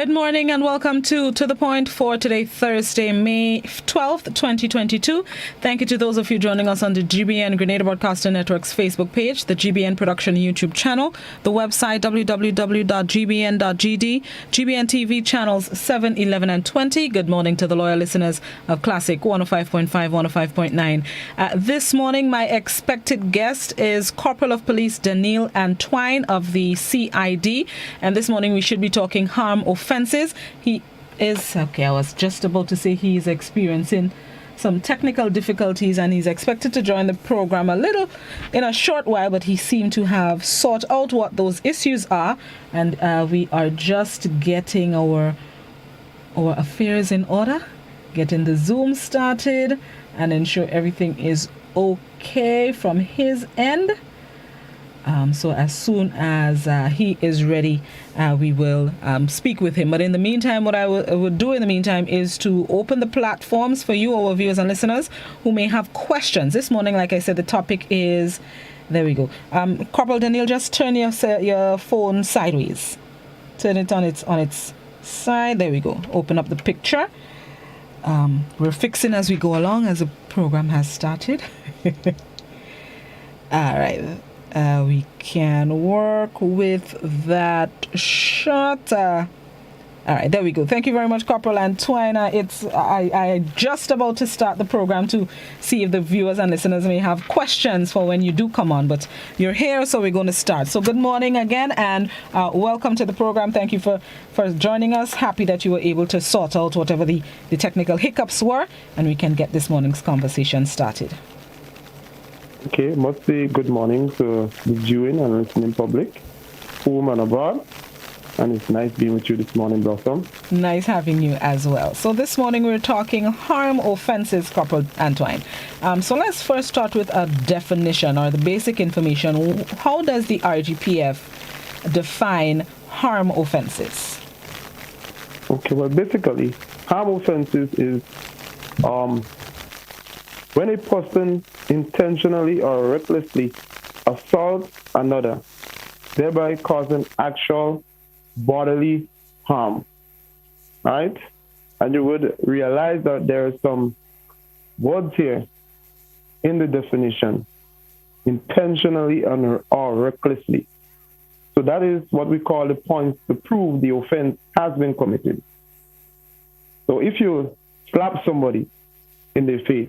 Good morning and welcome to The Point for today, Thursday, May 12th, 2022. Thank you to those of you joining us on the GBN Grenada Broadcaster Network's Facebook page, the GBN Production YouTube channel, the website www.gbn.gd, GBN TV channels 7, 11 and 20. Good morning to the loyal listeners of Classic 105.5, 105.9. This morning, my expected guest is Corporal of Police Daniel Antwine of the CID. And this morning we should be talking harm offenses. He is, I was just about to say he is experiencing some technical difficulties and he's expected to join the program in a short while, but he seemed to have sought out what those issues are, and we are just getting our affairs in order, getting the Zoom started and ensure everything is okay from his end. So as soon as he is ready, we will speak with him. But in the meantime, what I would do in the meantime is to open the platforms for you, our viewers and listeners, who may have questions. This morning, like I said, the topic is, there we go. Corporal Daniel, just turn your phone sideways. Turn it on its side. There we go. Open up the picture. We're fixing as we go along, as the program has started. All right. We can work with that shot. All right, there we go. Thank you very much, Corporal Antwine. I just about to start the program to see if the viewers and listeners may have questions for when you do come on, but you're here, so we're going to start. So good morning again, and welcome to the program. Thank you for joining us. Happy that you were able to sort out whatever the technical hiccups were, and we can get this morning's conversation started. Okay, must say good morning to the viewing and listening public, home and abroad. And it's nice being with you this morning, Blossom. Nice having you as well. So this morning we're talking harm offenses, Corporal Antwine. So let's first start with a definition or the basic information. How does the RGPF define harm offenses? Okay, well, basically, harm offenses is when a person intentionally or recklessly assaults another, thereby causing actual bodily harm, right? And you would realize that there are some words here in the definition, intentionally or recklessly. So that is what we call the points to prove the offense has been committed. So if you slap somebody in the face,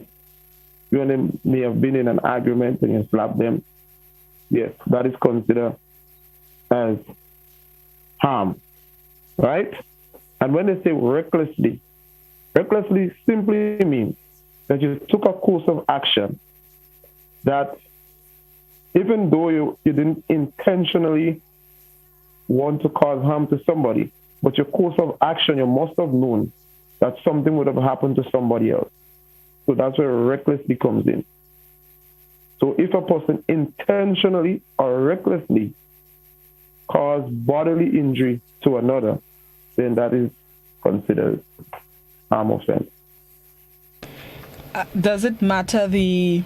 you and them may have been in an argument and you slap them, yes, that is considered as harm, right? And when they say recklessly simply means that you took a course of action that even though you didn't intentionally want to cause harm to somebody, but your course of action, you must have known that something would have happened to somebody else. So that's where recklessly comes in. So if a person intentionally or recklessly cause bodily injury to another, then that is considered harm offense. Does it matter the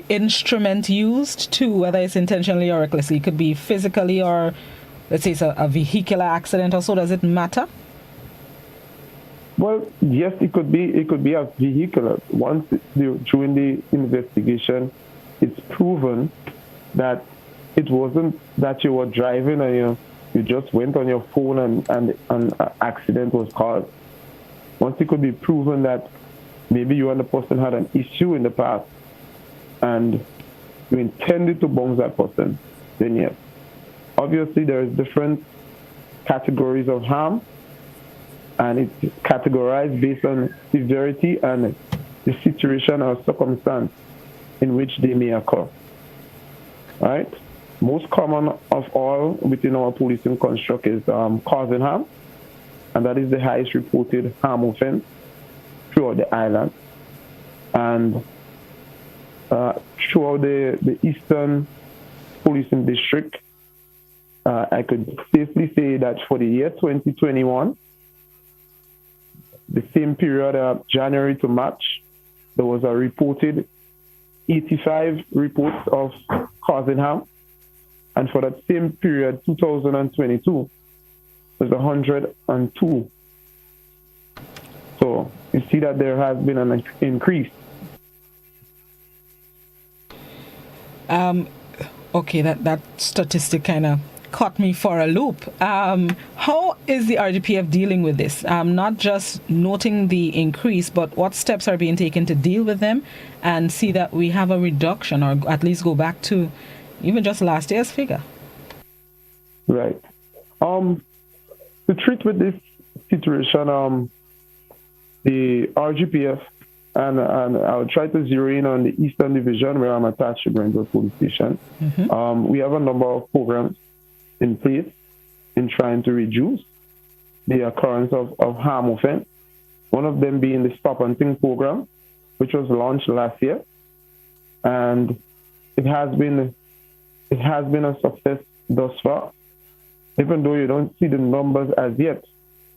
instrument used too, whether it's intentionally or recklessly? It could be physically or, let's say it's a vehicular accident or so. Does it matter? Well, yes, it could be a vehicular. Once during the investigation, it's proven that it wasn't that you were driving and you just went on your phone and an accident was caused. Once it could be proven that maybe you and the person had an issue in the past and you intended to bounce that person, then yes. Obviously, there is different categories of harm, and it's categorized based on severity and the situation or circumstance in which they may occur. Right? Most common of all within our policing construct is causing harm, and that is the highest reported harm offense throughout the island. And throughout the Eastern Policing District, I could safely say that for the year 2021, the same period, January to March, there was a reported 85 reports of causing harm. And for that same period, 2022, was 102. So you see that there has been an increase. Okay, that statistic kind of caught me for a loop. How is the RGPF dealing with this? Not just noting the increase, but what steps are being taken to deal with them and see that we have a reduction, or at least go back to even just last year's figure? Right. To treat with this situation, the RGPF, and I'll try to zero in on the Eastern Division where I'm attached to Greenville Police Station. We have a number of programs in place in trying to reduce the occurrence of harm offense. One of them being the Stop and Think program, which was launched last year, and it has been a success thus far. Even though you don't see the numbers as yet,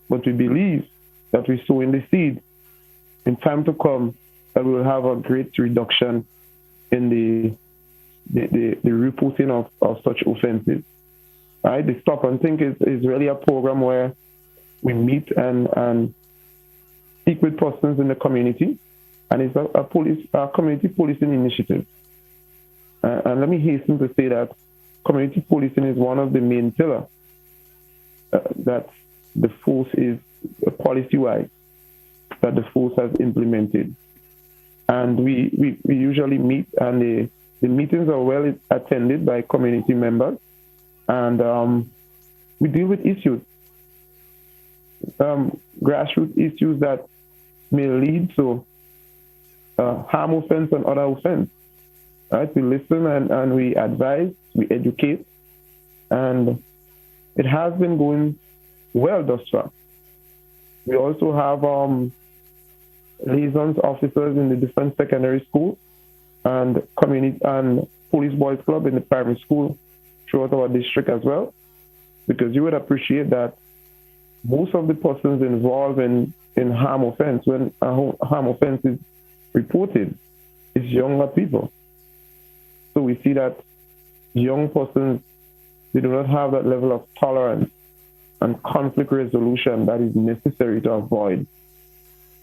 but we believe that we're sowing the seed in time to come that we will have a great reduction in the reporting of such offenses. Right? The Stop and Think is really a program where we meet and speak with persons in the community, and it's a community policing initiative. And let me hasten to say that community policing is one of the main pillars that the force is policy-wise that the force has implemented. And we usually meet, and the meetings are well attended by community members, and we deal with issues, grassroots issues that may lead to harm offense and other offense. Right? We listen and we advise, we educate, and it has been going well thus far. We also have liaison officers in the different secondary schools and community and police boys club in the primary school throughout our district as well, because you would appreciate that most of the persons involved in harm offense, when a harm offense is reported, is younger people. So we see that young persons, they do not have that level of tolerance and conflict resolution that is necessary to avoid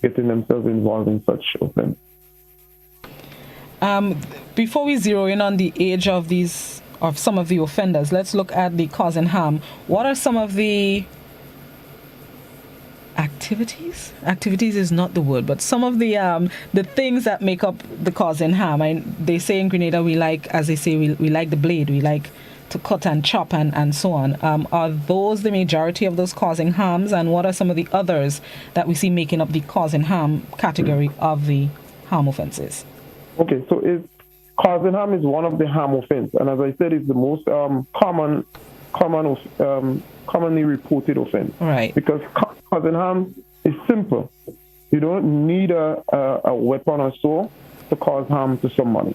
getting themselves involved in such offense. Before we zero in on the age of some of the offenders, let's look at the causing harm. What are some of the activities? Activities is not the word, but some of the things that make up the causing harm. They say in Grenada we like, as they say, we like the blade, we like to cut and chop and so on. Are those the majority of those causing harms, and what are some of the others that we see making up the causing harm category of the harm offenses? Okay, so causing harm is one of the harm offense, and as I said, it's the most commonly reported offense. Right. Because causing harm is simple. You don't need a weapon or so to cause harm to somebody,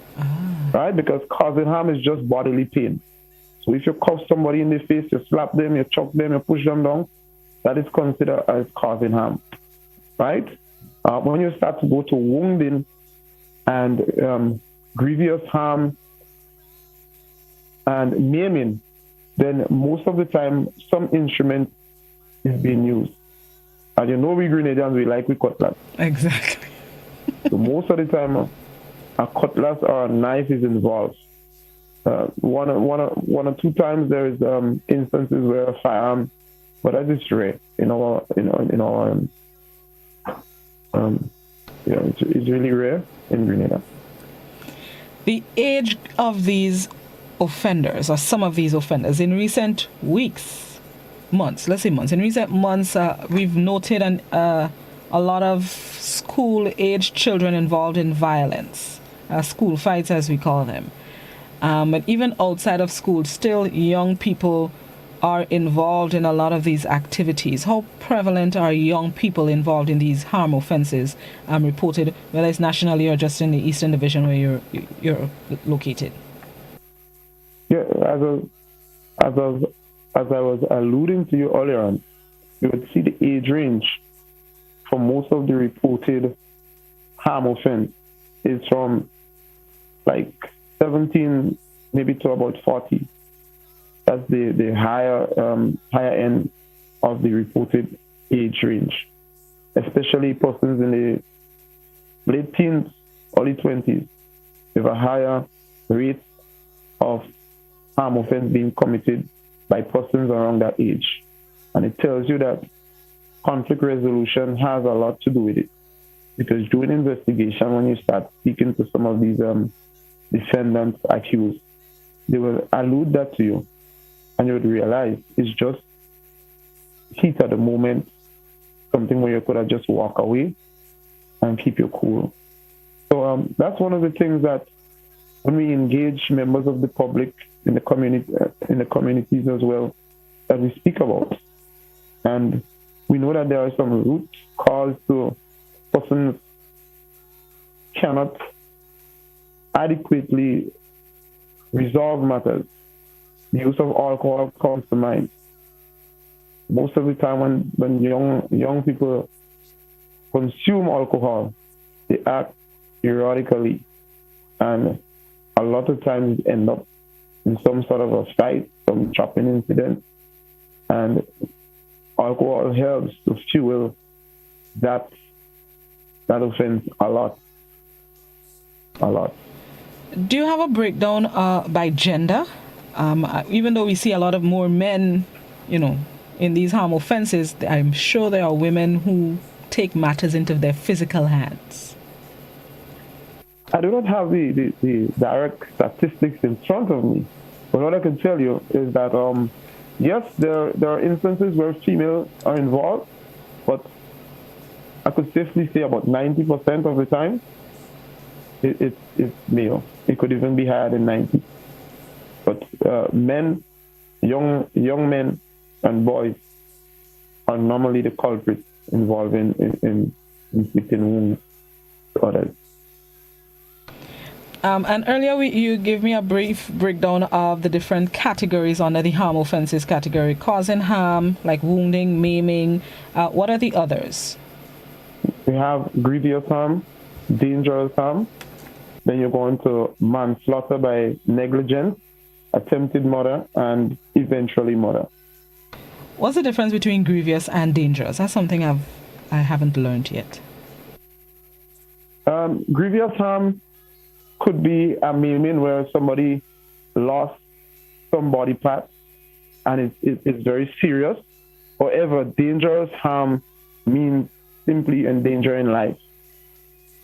right? Because causing harm is just bodily pain. So if you cuff somebody in the face, you slap them, you choke them, you push them down, that is considered as causing harm, right? When you start to go to wounding and grievous harm and maiming, then most of the time some instrument is being used. And you know we Grenadians, we like with cutlass. Exactly. So most of the time a cutlass or a knife is involved. One or two times there is instances where a firearm, but that is rare it's really rare in Grenada. The age of these offenders, or some of these offenders, in recent months, we've noted a lot of school-aged children involved in violence, school fights as we call them. But even outside of school, still young people are involved in a lot of these activities. How prevalent are young people involved in these harm offenses reported, whether it's nationally or just in the Eastern Division where you're located? Yeah, as I was alluding to you earlier on, you would see the age range for most of the reported harm offense is from like 17 maybe to about 40. That's the higher end of the reported age range, especially persons in the late teens, early 20s, with a higher rate of harm offense being committed by persons around that age. And it tells you that conflict resolution has a lot to do with it. Because during investigation, when you start speaking to some of these defendants accused, they will allude that to you, and you would realize it's just heat at the moment, something where you could have just walk away and keep your cool. So that's one of the things that when we engage members of the public in the communities as well, that we speak about. And we know that there are some root cause to persons cannot adequately resolve matters. The use of alcohol comes to mind. Most of the time when young people consume alcohol, they act erotically, and a lot of times end up in some sort of a fight, some chopping incident, and alcohol helps to fuel that offense a lot. Do you have a breakdown by gender? Even though we see a lot of more men, in these harm offenses, I'm sure there are women who take matters into their physical hands. I do not have the direct statistics in front of me, but what I can tell you is that yes, there are instances where females are involved, but I could safely say about 90% of the time it's male. It could even be higher than 90. But men, young men and boys are normally the culprits involved in inflicting wounds to others. And earlier you gave me a brief breakdown of the different categories under the harm offenses category: causing harm, like wounding, maiming. What are the others? We have grievous harm, dangerous harm. Then you're going to manslaughter by negligence, attempted murder, and eventually murder. What's the difference between grievous and dangerous? That's something I haven't learned yet. Grievous harm could be a maiming where somebody lost some body parts and it's very serious. However, dangerous harm means simply endangering life.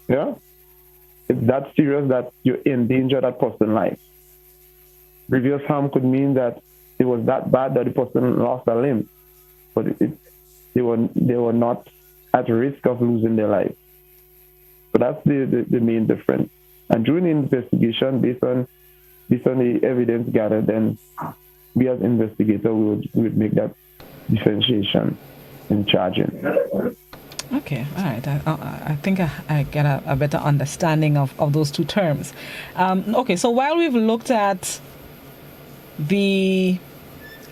Yeah? It's that serious that you endanger that person's life. Grievous harm could mean that it was that bad that the person lost a limb, but they were not at risk of losing their life. So that's the main difference. And during the investigation, based on the evidence gathered, then we as investigators would make that differentiation in charging. Okay, all right. I think I get a better understanding of those two terms. Okay, so while we've looked at the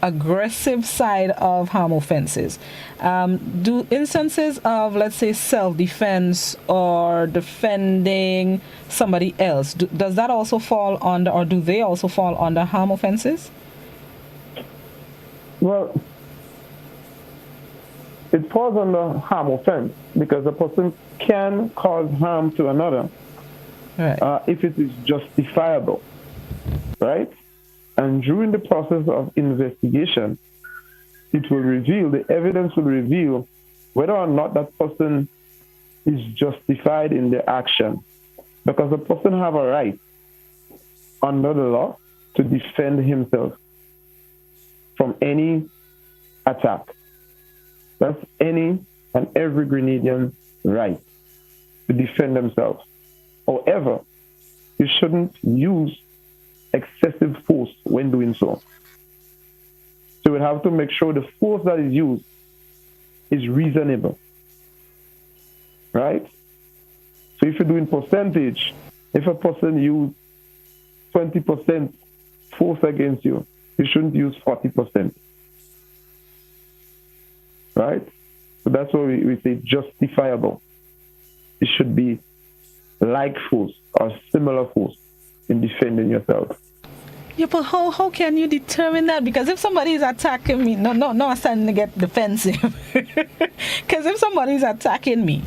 aggressive side of harm offenses, do instances of, let's say, self-defense or defending somebody else, does that also fall under, or do they also fall under harm offenses? Well, it falls under harm offense because a person can cause harm to another, right, if it is justifiable, right? And during the process of investigation, the evidence will reveal whether or not that person is justified in their action. Because the person have a right under the law to defend himself from any attack. That's any and every Grenadian's right to defend themselves. However, you shouldn't use excessive force when doing so. So we have to make sure the force that is used is reasonable, right? So if you're doing percentage, if a person used 20% force against you, you shouldn't use 40%, right? So that's why we say justifiable. It should be like force or similar force in defending yourself. Yeah, but how can you determine that? Because if somebody is attacking me, no, I'm starting to get defensive. Because if somebody is attacking me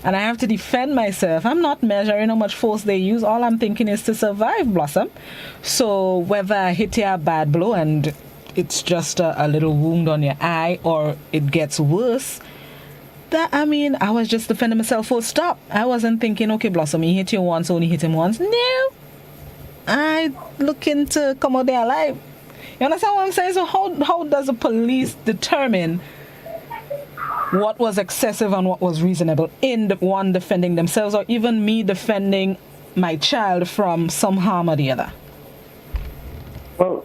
and I have to defend myself, I'm not measuring how much force they use. All I'm thinking is to survive, Blossom. So whether I hit you a bad blow and it's just a little wound on your eye or it gets worse, I was just defending myself full stop. I wasn't thinking, okay, Blossom, he hit you once, only hit him once. No. I looking to come out there alive. You understand what I'm saying? So how does the police determine what was excessive and what was reasonable in the one defending themselves or even me defending my child from some harm or the other? Well,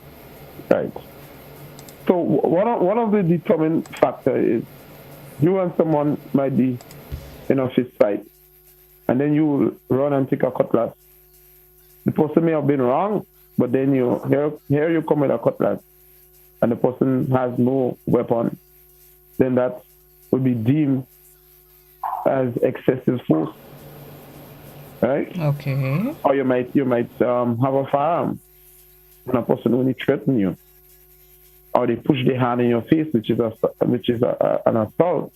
right. So one of the determining factors is you and someone might be in a fist fight, and then you run and take a cutlass. The person may have been wrong, but then here you come with a cutlass, and the person has no weapon. Then that would be deemed as excessive force, right? Okay. Or you might have a firearm, and a person only threaten you, or they push their hand in your face, which is an assault,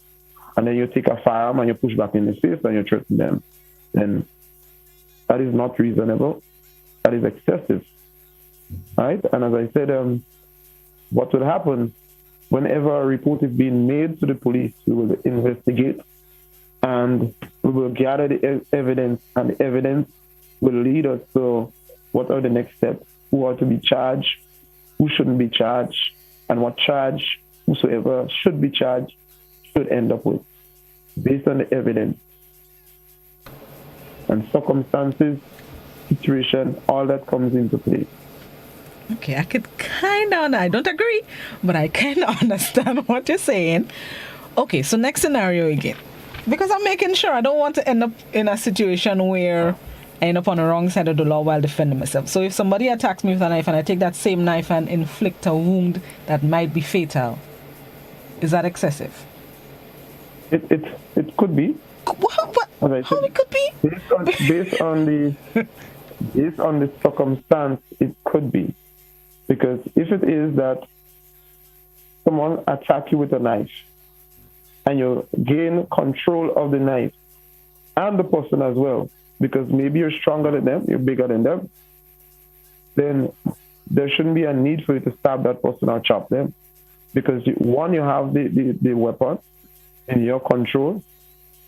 and then you take a firearm and you push back in the face and you threaten them. Then that is not reasonable. That is excessive, right? And as I said, what would happen whenever a report is being made to the police? We will investigate and we will gather the evidence, and the evidence will lead us to what are the next steps, who are to be charged, who shouldn't be charged, and what charge whosoever should be charged should end up with, based on the evidence and circumstances, situation, all that comes into play. Okay, I don't agree, but I kind of understand what you're saying. Okay, so next scenario again. Because I'm making sure I don't want to end up in a situation where I end up on the wrong side of the law while defending myself. So if somebody attacks me with a knife and I take that same knife and inflict a wound that might be fatal, is that excessive? It could be. What? As I said, how it could be? Based on the circumstance, it could be. Because if it is that someone attacks you with a knife and you gain control of the knife and the person as well, because maybe you're stronger than them, you're bigger than them, then there shouldn't be a need for you to stab that person or chop them. Because you have the weapon in your control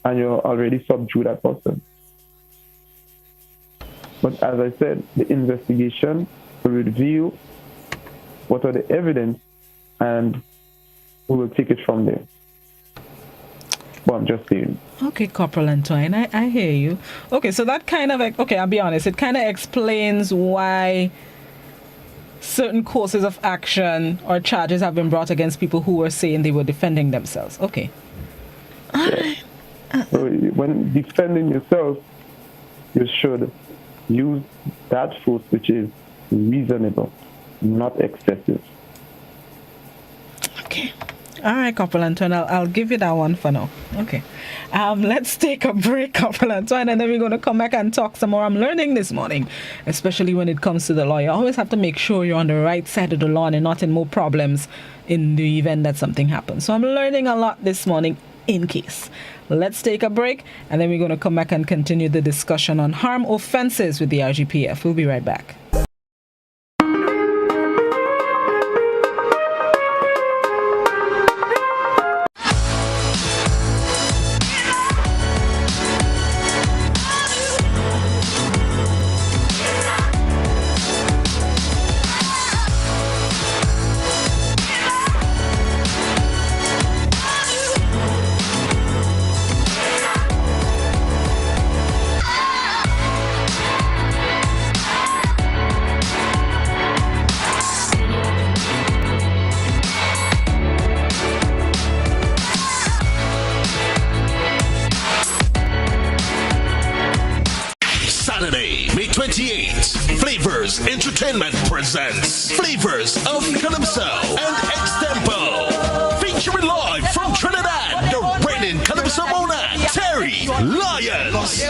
and you already subdue that person. But as I said, the investigation will reveal what are the evidence and we will take it from there. Well, I'm just saying. Okay, Corporal Antoine, I hear you. Okay, so that kind of, okay, I'll be honest, it kind of explains why certain courses of action or charges have been brought against people who were saying they were defending themselves. Okay. All right. So when defending yourself, you should use that force which is reasonable, not excessive. Okay. All right, Corporal Antoine, I'll give you that one for now. Okay. Let's take a break, Corporal Antoine, and then we're going to come back and talk some more. I'm learning this morning, especially when it comes to the law. You always have to make sure you're on the right side of the law and not in more problems in the event that something happens. So I'm learning a lot this morning in case. Let's take a break, and then we're going to come back and continue the discussion on harm offenses with the RGPF. We'll be right back. Entertainment presents Flavors of Calypso and Extempo, featuring live from Trinidad, the reigning Calypso monarch, Terry Lyons.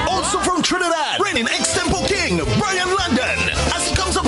Also from Trinidad, reigning Extempo king, Brian London, as he comes up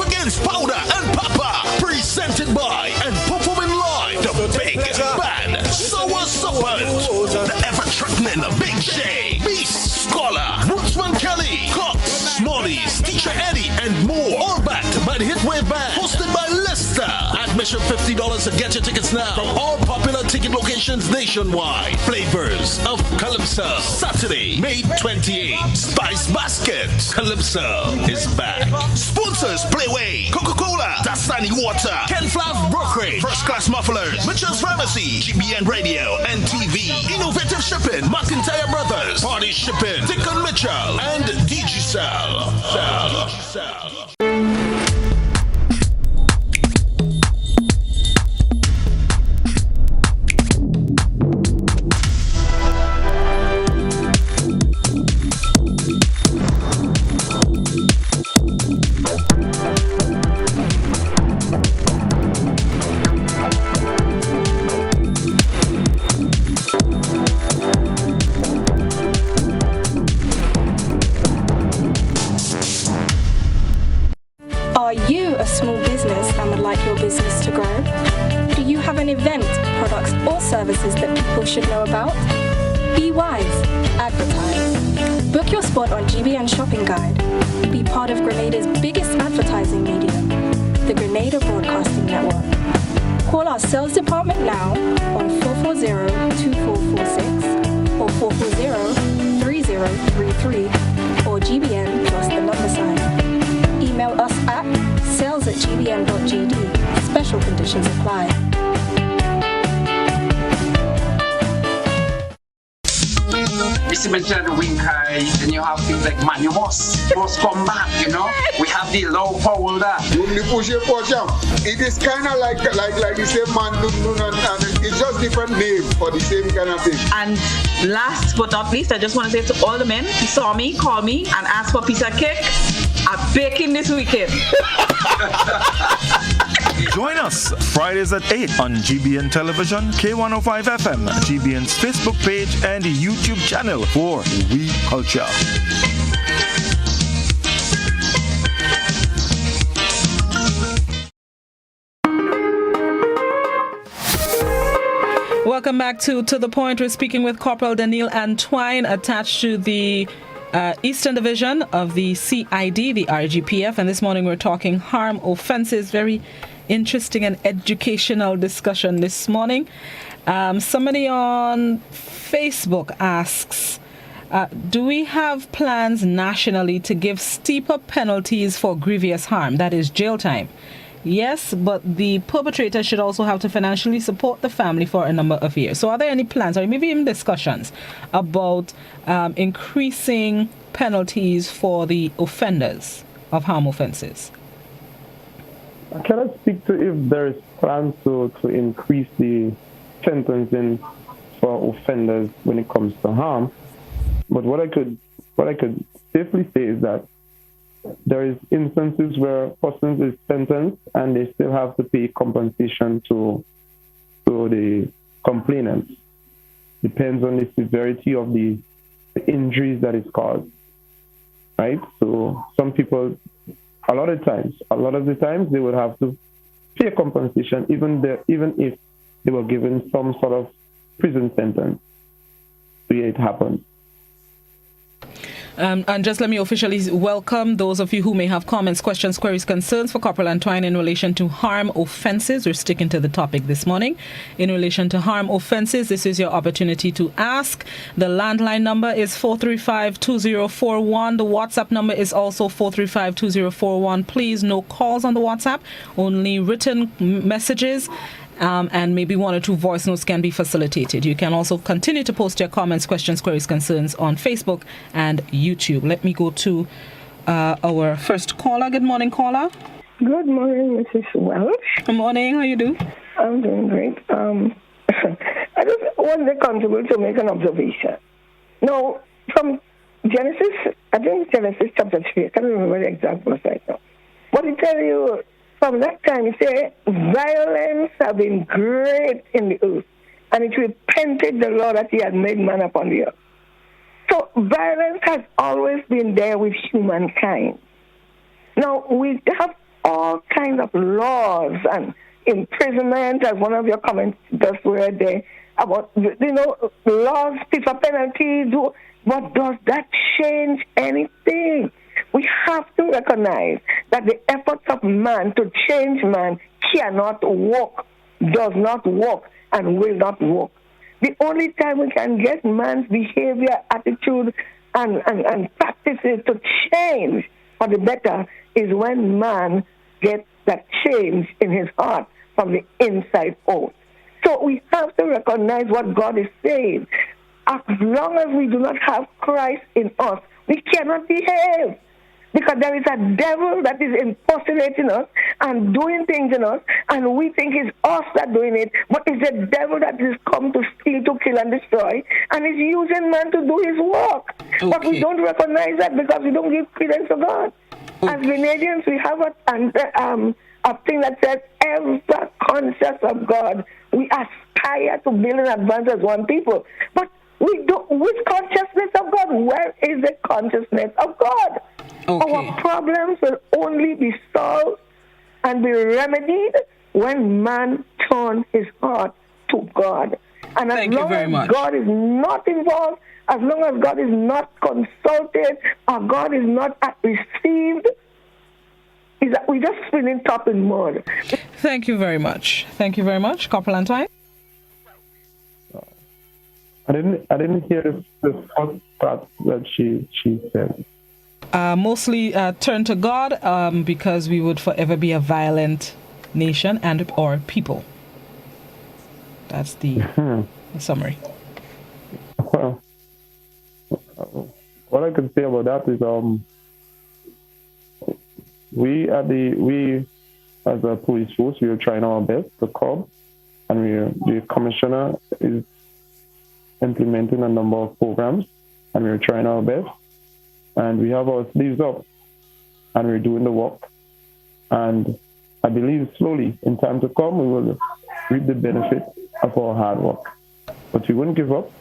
and We're Back, hosted by Lester. Admission $50 to get your tickets now from all popular ticket locations nationwide. Flavors of Calypso, Saturday, May 28th. Spice Basket, Calypso is back. Sponsors: Playway, Coca-Cola, Dasani Water, Ken Flav Brokerage, First Class Mufflers, Mitchell's Pharmacy, GBN Radio and TV, Innovative Shipping, McIntyre Brothers, Party Shipping, Dickon Mitchell, and Digicel. Are you a small business and would like your business to grow? Do you have an event, products, or services that people should know about? Be wise. Advertise. Book your spot on GBN Shopping Guide. Be part of Grenada's biggest advertising medium, the Grenada Broadcasting Network. Call our sales department now on 440-2446 or 440-3033 or GBN plus the number sign. Email us at sales@gbn.gd. Special conditions apply. Mentioned Winkai, then you have things like Manumos, Post Combat, you know. We have the low folder. It is kind of like the same man, and it's just different name for the same kind of thing. And last but not least, I just want to say to all the men who saw me, call me, and ask for a piece of cake. I'm baking this weekend. Join us Fridays at 8 on GBN Television, K105 FM, GBN's Facebook page, and YouTube channel for We Culture. Welcome back to The Point. We're speaking with Corporal Daniel Antwine, attached to the Eastern Division of the CID, the RGPF. And this morning we're talking harm offenses. Very interesting and educational discussion this morning. Somebody on Facebook asks, do we have plans nationally to give steeper penalties for grievous harm, that is jail time? Yes, but the perpetrator should also have to financially support the family for a number of years. So are there any plans or maybe even discussions about increasing penalties for the offenders of harm offenses? I cannot speak to if there is plans to increase the sentencing for offenders when it comes to harm. But what I could safely say is that there is instances where persons is sentenced and they still have to pay compensation to the complainants. Depends on the severity of the injuries that is caused, right? So some people, a lot of the times they would have to pay compensation even if they were given some sort of prison sentence. So yeah, it happens. And just let me officially welcome those of you who may have comments, questions, queries, concerns for Corporal Antwine in relation to harm offenses. We're sticking to the topic this morning. In relation to harm offenses, this is your opportunity to ask. The landline number is 435-2041. The WhatsApp number is also 435-2041. Please, no calls on the WhatsApp, only written messages. And maybe one or two voice notes can be facilitated. You can also continue to post your comments, questions, queries, concerns on Facebook and YouTube. Let me go to our first caller. Good morning, caller. Good morning, Mrs. Welch. Good morning. How you do? I'm doing great. I just want to contribute to make an observation. Now, from Genesis, I think Genesis chapter 3, I can't remember the exact verse right now. But it tells you, from that time, you say, violence has been great in the earth, and it repented the Lord that he had made man upon the earth. So violence has always been there with humankind. Now, we have all kinds of laws and imprisonment, as one of your comments just were there, about, laws, penalties. What does that change anything? We have to recognize that the efforts of man to change man cannot work, does not work, and will not work. The only time we can get man's behavior, attitude, and practices to change for the better is when man gets that change in his heart from the inside out. So we have to recognize what God is saying. As long as we do not have Christ in us, we cannot behave. Because there is a devil that is impersonating us and doing things in us, and we think it's us that doing it, but it's the devil that is come to steal, to kill, and destroy, and is using man to do his work. Okay. But we don't recognize that because we don't give credence to God. Okay. As Grenadians, we have a thing that says, ever conscious of God, we aspire to build and advance as one people. But we don't, with consciousness of God, where is the consciousness of God? Okay. Our problems will only be solved and be remedied when man turns his heart to God. And as long as God is not involved, as long as God is not consulted, or God is not received, we just spinning top in mud. Thank you very much. Thank you very much, Corporal Antoine. I didn't hear the first part that she said. Mostly turn to God because we would forever be a violent nation and or people. That's the summary. Well, what I can say about that is we as a police force, we are trying our best to curb, and the commissioner is implementing a number of programs, and we're trying our best. And we have our sleeves up, and we're doing the work. And I believe slowly, in time to come, we will reap the benefit of our hard work. But we won't give up,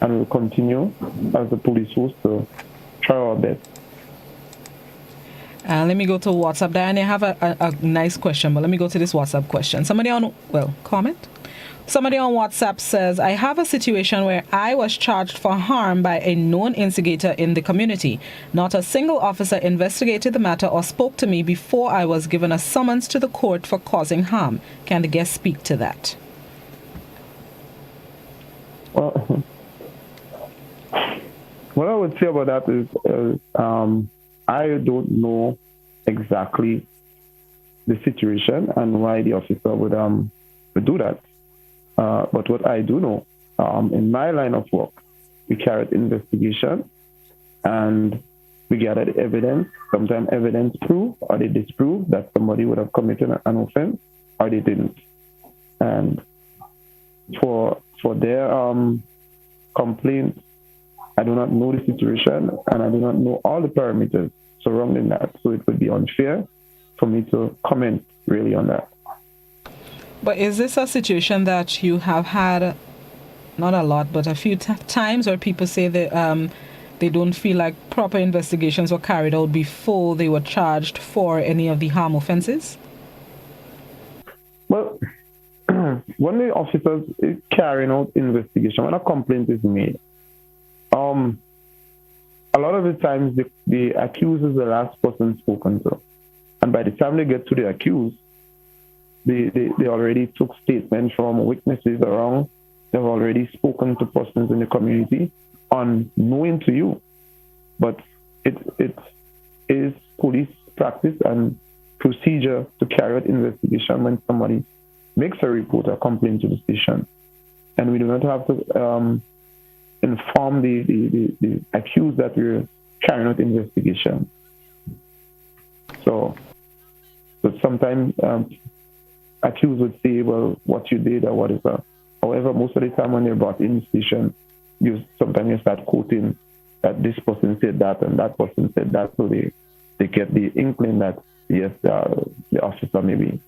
and we'll continue as the police force to try our best. Let me go to WhatsApp. Diane, I have a nice question, but let me go to this WhatsApp question. Comment. Somebody on WhatsApp says, I have a situation where I was charged for harm by a known instigator in the community. Not a single officer investigated the matter or spoke to me before I was given a summons to the court for causing harm. Can the guest speak to that? Well, what I would say about that is I don't know exactly the situation and why the officer would do that. But what I do know, in my line of work, we carried investigation and we gathered evidence. Sometimes evidence prove or they disprove that somebody would have committed an offense or they didn't. And for their complaints, I do not know the situation and I do not know all the parameters surrounding that. So it would be unfair for me to comment really on that. But is this a situation that you have had, not a lot, but a few times where people say that they don't feel like proper investigations were carried out before they were charged for any of the harm offenses? Well, when the officers is carrying out investigation, when a complaint is made, a lot of the times the accused is the last person spoken to. And by the time they get to the accused, they already took statements from witnesses around. They've already spoken to persons in the community unknowing to you. But it is police practice and procedure to carry out investigation when somebody makes a report or complaint to the station. And we do not have to inform the accused that we're carrying out investigation. So sometimes accused would say, well, what you did or what is that. However, most of the time when they're brought in the station, sometimes you start quoting that this person said that and that person said that, so they get the inkling that, yes, the officer maybe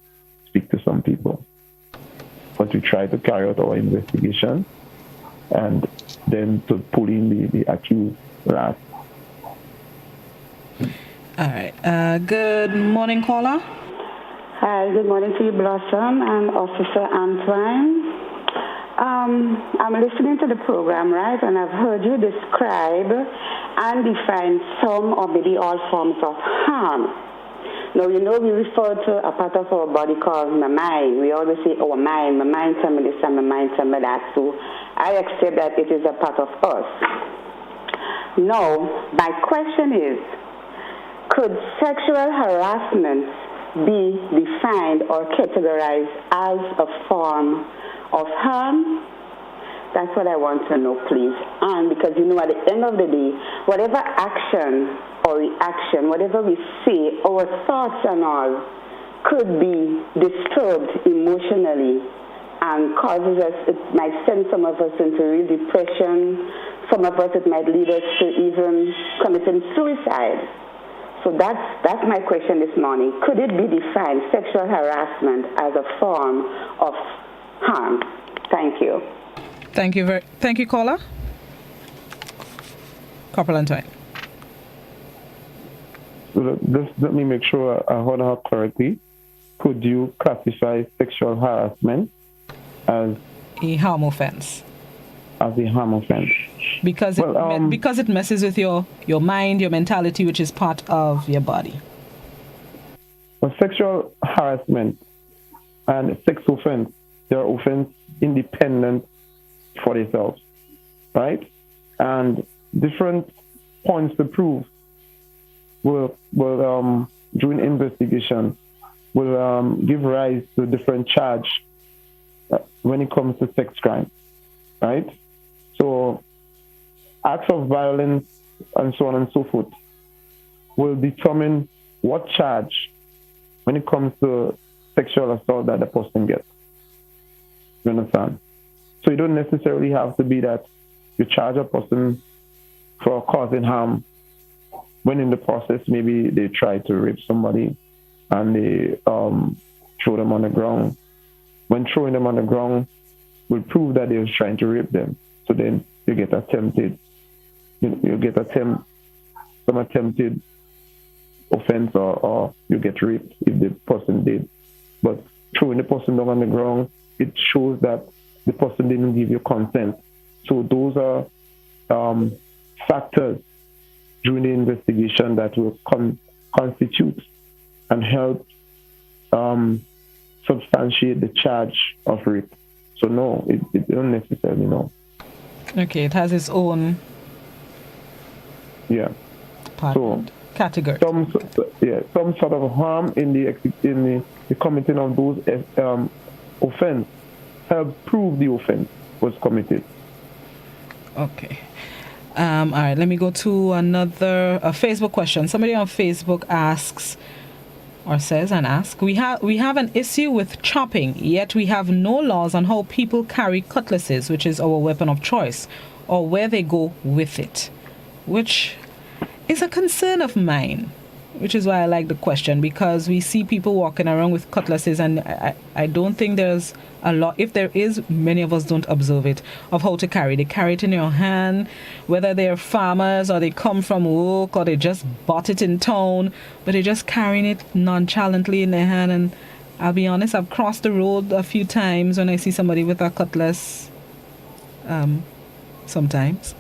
speak to some people. But we try to carry out our investigation and then to pull in the accused last. All right. Good morning, caller. Hi, good morning to you, Blossom and Officer Antoine. I'm listening to the program, right, and I've heard you describe and define some or maybe all forms of harm. Now, we refer to a part of our body called the mind. We always say, my mind tell me this and my mind tell me that. So I accept that it is a part of us. Now, my question is, could sexual harassment be defined or categorized as a form of harm? That's what I want to know, please. And because, at the end of the day, whatever action or reaction, whatever we say, our thoughts and all, could be disturbed emotionally and causes us, it might send some of us into real depression. Some of us, it might lead us to even committing suicide. So that's my question this morning. Could it be defined, sexual harassment, as a form of harm? Thank you. Thank you, caller. Corporal Antoine. Just let me make sure I heard her correctly. Could you classify sexual harassment as a harm offense? As a harm offense. Because it messes with your mind, your mentality, which is part of your body. Well, sexual harassment and sex offense, they are offense independent for themselves, right? And different points to prove will during investigation will give rise to different charge when it comes to sex crime, right? So acts of violence and so on and so forth will determine what charge when it comes to sexual assault that the person gets. You understand? So you don't necessarily have to be that you charge a person for causing harm when in the process maybe they try to rape somebody and they throw them on the ground. When throwing them on the ground will prove that they was trying to rape them. So then you get attempted. You get some attempted offense or you get raped if the person did. But throwing the person down on the ground, it shows that the person didn't give you consent. So those are factors during the investigation that will constitute and help substantiate the charge of rape. So no, it don't necessarily, no. Okay, it has its own category. Some sort of harm in the committing of those offense help prove the offense was committed. Okay. All right, let me go to another Facebook question. Somebody on Facebook asks, we have an issue with chopping, yet we have no laws on how people carry cutlasses, which is our weapon of choice, or where they go with it, which is a concern of mine, which is why I like the question, because we see people walking around with cutlasses, and I don't think there's a lot. If there is, many of us don't observe it, of how to carry. They carry it in your hand, whether they're farmers or they come from work or they just bought it in town, but they're just carrying it nonchalantly in their hand. And I'll be honest, I've crossed the road a few times when I see somebody with a cutlass sometimes.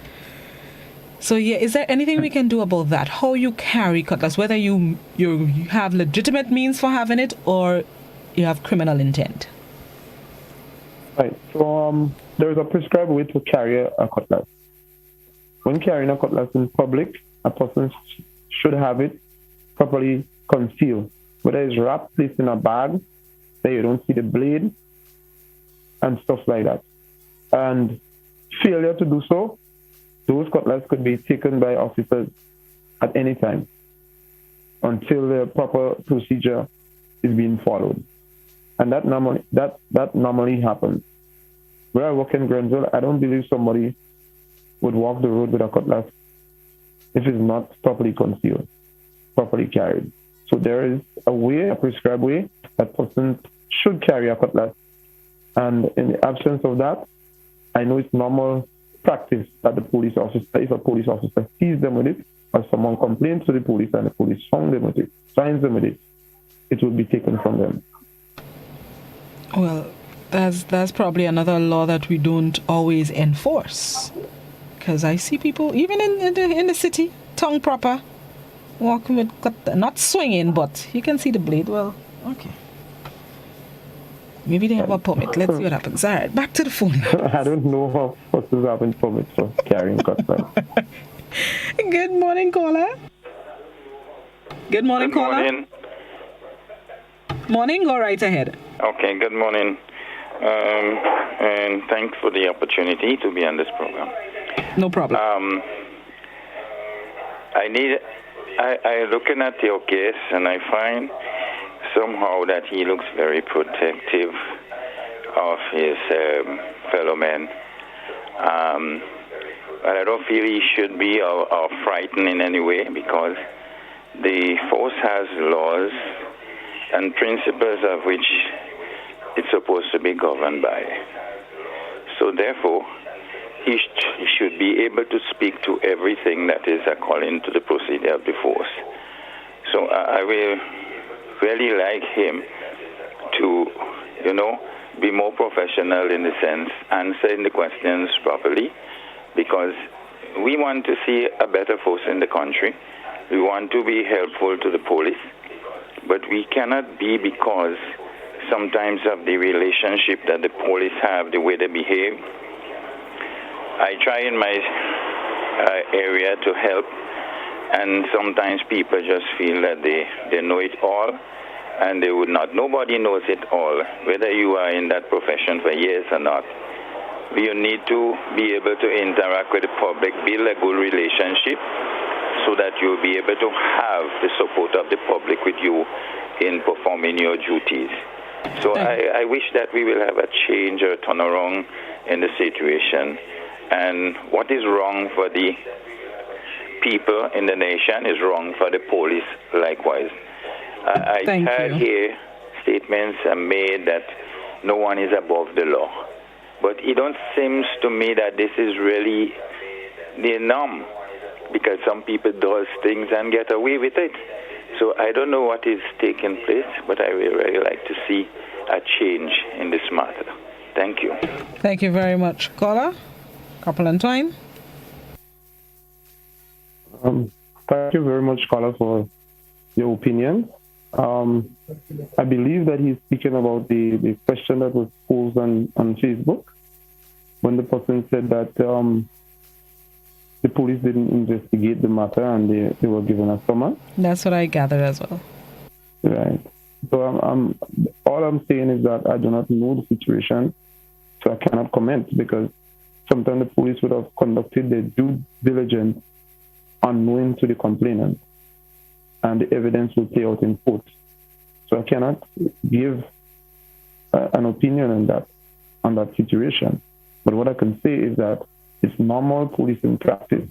So is there anything we can do about that? How you carry cutlass, whether you have legitimate means for having it or you have criminal intent? Right. So there is a prescribed way to carry a cutlass. When carrying a cutlass in public, a person should have it properly concealed, whether it's wrapped, placed in a bag, so you don't see the blade and stuff like that. And failure to do so, those cutlasses could be taken by officers at any time until the proper procedure is being followed. And that normally happens. Where I work in Grenville, I don't believe somebody would walk the road with a cutlass if it's not properly concealed, properly carried. So there is a prescribed way that person should carry a cutlass. And in the absence of that, I know it's normal practice that if a police officer sees them with it, or someone complains to the police and the police finds them with it, it will be taken from them. Well, that's probably another law that we don't always enforce. Because I see people, even in the city, tongue proper, walking with, not swinging, but you can see the blade. Well, okay. Maybe they have a permit. Let's see what happens. All right, back to the phone. I don't know how horses have permits for carrying cutlass. Good morning, caller. Good morning, Good caller. morning. Morning, go right ahead. Okay, good morning. And thanks for the opportunity to be on this program. No problem. I looking at your case and I find somehow that he looks very protective of his fellow men. But I don't feel he should be or frightened in any way, because the force has laws and principles of which it's supposed to be governed by. So therefore, he should be able to speak to everything that is according to the procedure of the force. So I will really like him to, be more professional in the sense, answering the questions properly, because we want to see a better force in the country. We want to be helpful to the police, but we cannot be, because sometimes of the relationship that the police have, the way they behave. I try in my area to help, and sometimes people just feel that they know it all, and they would not. Nobody knows it all, whether you are in that profession for years or not. You need to be able to interact with the public, build a good relationship, so that you'll be able to have the support of the public with you in performing your duties. So I wish that we will have a change or a turnaround in the situation. And what is wrong for the people in the nation is wrong for the police likewise. I heard here statements are made that no one is above the law. But it don't seem to me that this is really the norm, because some people do things and get away with it. So I don't know what is taking place, but I would really like to see a change in this matter. Thank you. Thank you very much. Caller, Couple and Twine. Thank you very much, caller, for your opinion. I believe that he's speaking about the question that was posed on Facebook, when the person said that the police didn't investigate the matter and they were given a summons. That's what I gathered as well. Right. So all I'm saying is that I do not know the situation, so I cannot comment, because sometimes the police would have conducted their due diligence unknowing to the complainant, and the evidence will play out in court. So I cannot give an opinion on that situation. But what I can say is that it's normal policing practice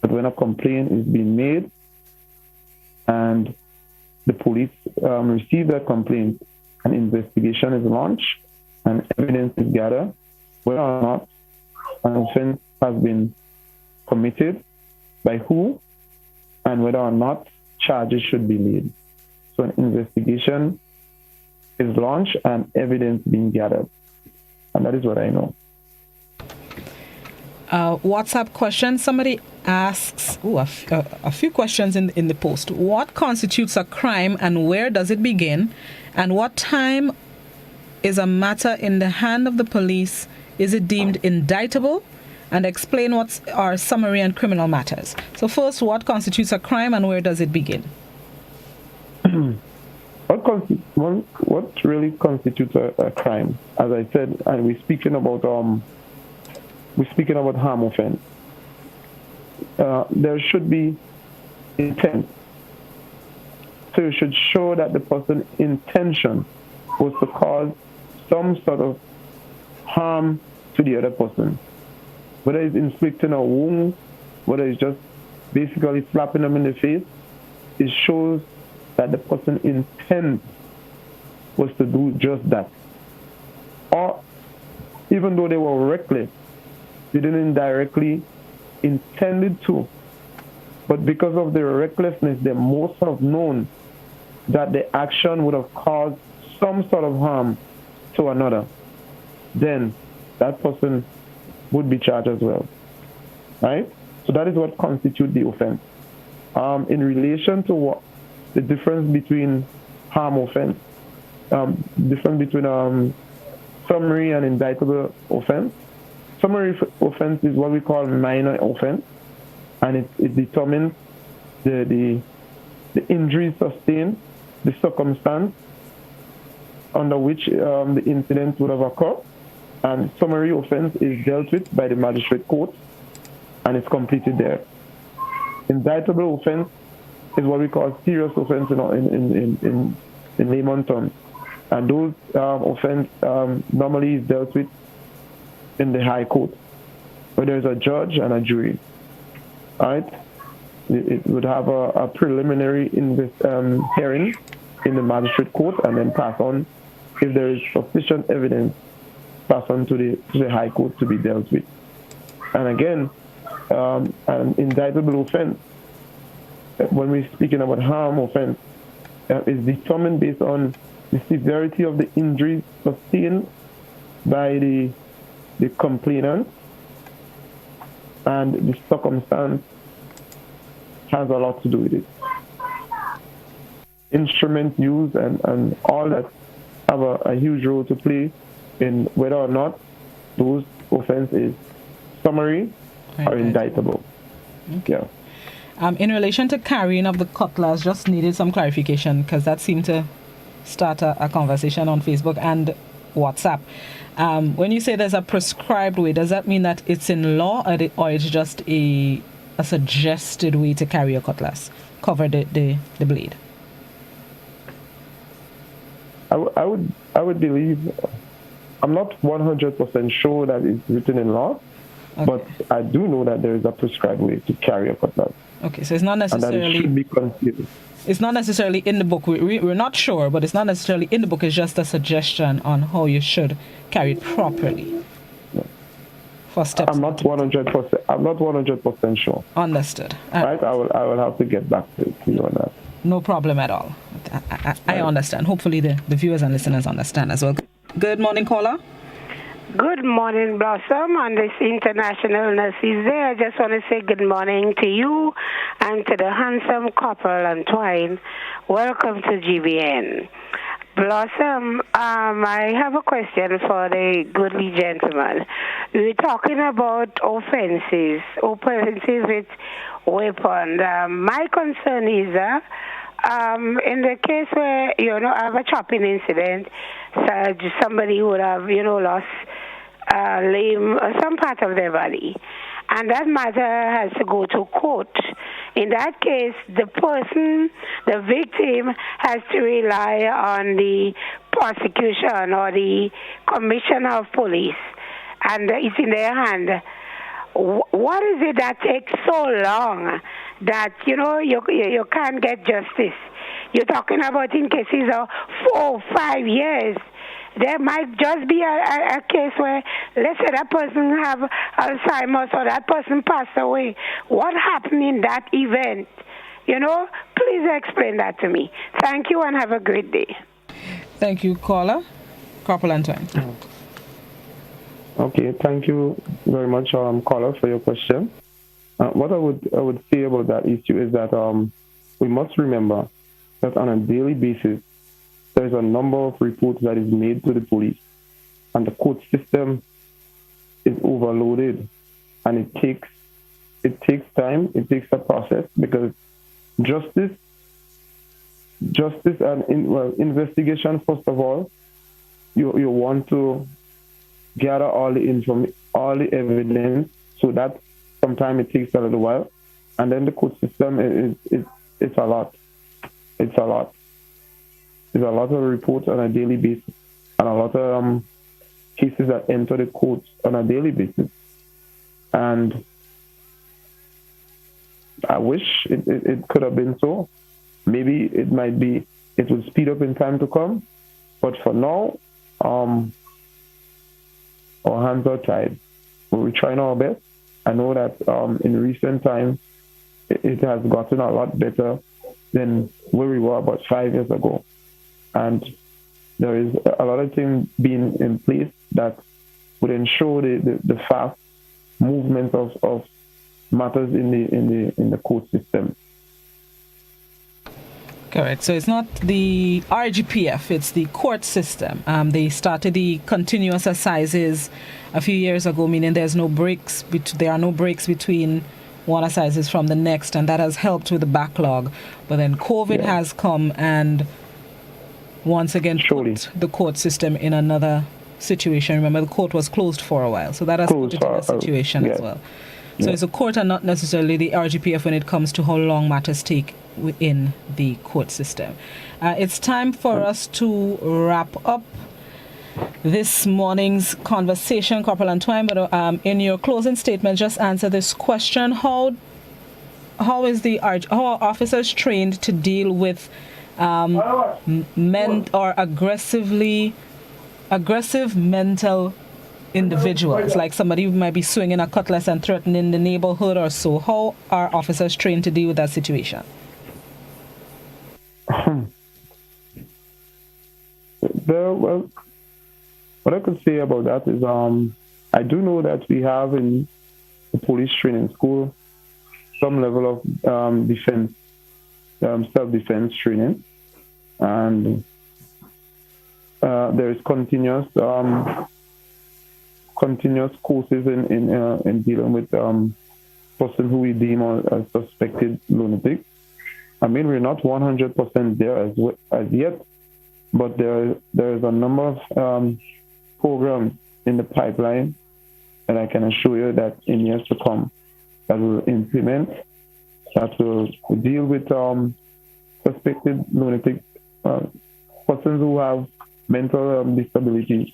that when a complaint is being made and the police receive that complaint, an investigation is launched and evidence is gathered, whether or not an offense has been committed, by who, and whether or not charges should be made. So an investigation is launched and evidence being gathered. And that is what I know. WhatsApp question. Somebody asks, a few questions in the post. What constitutes a crime and where does it begin? And what time is a matter in the hand of the police? Is it deemed indictable? And explain what are summary and criminal matters. So first, what constitutes a crime and where does it begin? What really constitutes a crime? As I said, and we're speaking about harm offense. There should be intent. So you should show that the person's intention was to cause some sort of harm to the other person. Whether it's inflicting a wound, whether it's just basically slapping them in the face, it shows that the person's intent was to do just that. Or even though they were reckless, they didn't indirectly intended to. But because of their recklessness, they must have known that the action would have caused some sort of harm to another. Then that person would be charged as well. right? So that is what constitutes the offense. In relation to what the difference between harm offense, difference between summary and indictable offense. Summary offense is what we call minor offense, and it determines the injury sustained, the circumstance under which the incident would have occurred, and summary offense is dealt with by the magistrate court, and it's completed there. Indictable offense is what we call serious offense in layman terms, and those offense normally is dealt with in the high court, where there's a judge and a jury. Right? It would have a preliminary hearing in the magistrate court, and then pass on, if there is sufficient evidence, pass on to the high court to be dealt with. And again, an indictable offense, when we're speaking about harm offense, is determined based on the severity of the injuries sustained by the complainant, and the circumstance has a lot to do with it. Instruments used and all that have a huge role to play in whether or not those offense is summary or indictable. Okay. Yeah. In relation to carrying of the cutlass, just needed some clarification because that seemed to start a conversation on Facebook and WhatsApp. When you say there's a prescribed way, does that mean that it's in law or it's just a suggested way to carry a cutlass, cover the blade? I would believe, I'm not 100% sure that it's written in law, but I do know that there is a prescribed way to carry a cutlass. Okay, so it's not necessarily. And that it should be considered. It's not necessarily in the book. We're not sure, but it's not necessarily in the book. It's just a suggestion on how you should carry it properly. Yeah. For steps. I'm not 100% sure. Understood. Right? I will have to get back to you on that. No problem at all. I understand. Hopefully the viewers and listeners understand as well. Good morning, caller. Good morning, Blossom, on this International Nurses Day. I just want to say good morning to you and to the handsome couple and twine. Welcome to GBN. Blossom, I have a question for the goodly gentleman. We were talking about offenses with weapons. My concern is in the case where, I have a chopping incident, so somebody would have, lost limb or some part of their body, and that matter has to go to court. In that case, the victim, has to rely on the prosecution or the commissioner of police, and it's in their hand. What is it that takes so long that, you can't get justice? You're talking about in cases of 4 or 5 years. There might just be a case where, let's say that person have Alzheimer's or that person passed away. What happened in that event? Please explain that to me. Thank you and have a great day. Thank you, caller. Corporal Antoine. Okay, thank you very much, caller, for your question. What I would say about that issue is that we must remember that on a daily basis, there's a number of reports that is made to the police, and the court system is overloaded, and it takes time, it takes a process, because justice and investigation, first of all, you want to gather all the evidence, so that sometimes it takes a little while, and then the court system it's a lot. There's a lot of reports on a daily basis, and a lot of cases that enter the courts on a daily basis. And I wish it could have been so. Maybe it will speed up in time to come. But for now, our hands are tied. We're trying our best. I know that in recent times, it has gotten a lot better than where we were about 5 years ago. And there is a lot of things being in place that would ensure the fast movement of matters in the court system. Correct. So it's not the RGPF, it's the court system. They started the continuous assizes a few years ago, meaning there are no breaks between one assizes from the next, and that has helped with the backlog. But then COVID has come and once again put the court system in another situation. Remember, the court was closed for a while, so that has put it in a situation as well. So it's a court and not necessarily the RGPF when it comes to how long matters take within the court system. It's time for us to wrap up this morning's conversation, Corporal Antoine. But in your closing statement, just answer this question: How are officers trained to deal with men or aggressive mental individuals, like somebody who might be swinging a cutlass and threatening the neighborhood or so? How are officers trained to deal with that situation? Well, what I could say about that is I do know that we have in the police training school some level of defense, self-defense training, and there is continuous courses in dealing with person who we deem as suspected lunatic. I mean, we're not 100% there as yet, but there is a number of programs in the pipeline, and I can assure you that in years to come that will implement, that will deal with suspected lunatic persons who have mental disability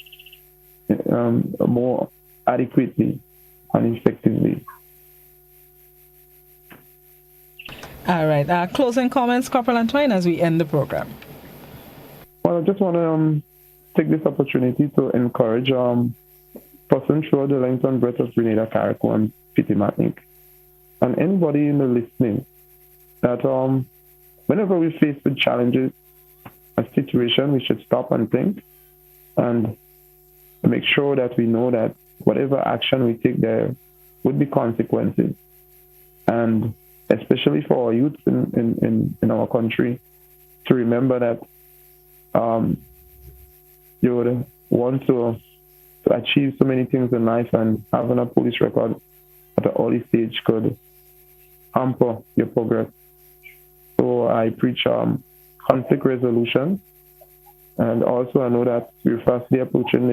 more adequately and effectively. All right. Closing comments, Corporal Antoine, as we end the program. Well, I just want to take this opportunity to encourage persons throughout the length and breadth of Grenada, Carriacou, and Petit-Martinique, and anybody in the listening, that whenever we face with challenges, a situation, we should stop and think and make sure that we know that whatever action we take, there would be consequences. And especially for our youth in our country, to remember that you would want to achieve so many things in life, and having a police record at an early stage could hamper your progress. So I preach conflict resolution, and also I know that we're fastly approaching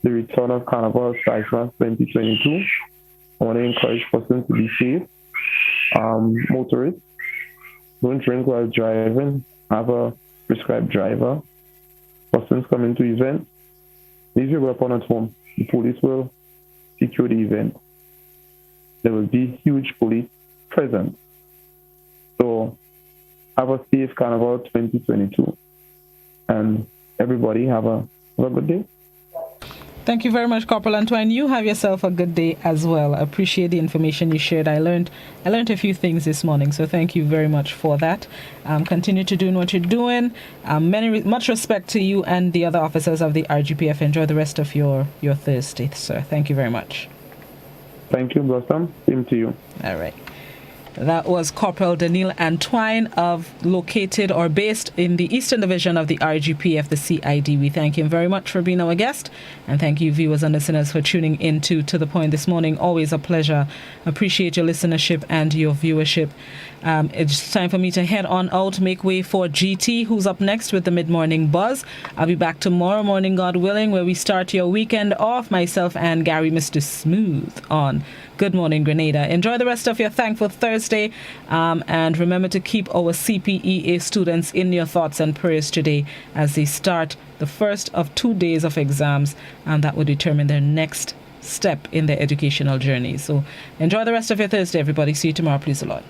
the return of Carnival Cypher 2022. I want to encourage persons to be safe. Motorists, don't drink while driving. Have a prescribed driver. Persons coming to events, leave your weapon at home. The police will secure the event. There will be huge police presence. So have a safe Carnival 2022. And everybody have a good day. Thank you very much, Corporal Antoine. You have yourself a good day as well. I appreciate the information you shared. I learned a few things this morning, so thank you very much for that. Continue to do what you're doing. Much respect to you and the other officers of the RGPF. Enjoy the rest of your Thursday, sir. Thank you very much. Thank you, Blossom. Same to you. All right. That was Corporal Daniel Antoine, located or based in the Eastern Division of the RGPF, the CID. We thank him very much for being our guest, and thank you, viewers and listeners, for tuning in to The Point this morning. Always a pleasure. Appreciate your listenership and your viewership. It's time for me to head on out, make way for GT, who's up next with the Mid-Morning Buzz. I'll be back tomorrow morning, God willing, where we start your weekend off, myself and Gary, Mr. Smooth, on Good Morning Grenada. Enjoy the rest of your thankful Thursday, and remember to keep our CPEA students in your thoughts and prayers today as they start the first of 2 days of exams, and that will determine their next step in their educational journey. So enjoy the rest of your Thursday, everybody. See you tomorrow, please the Lord.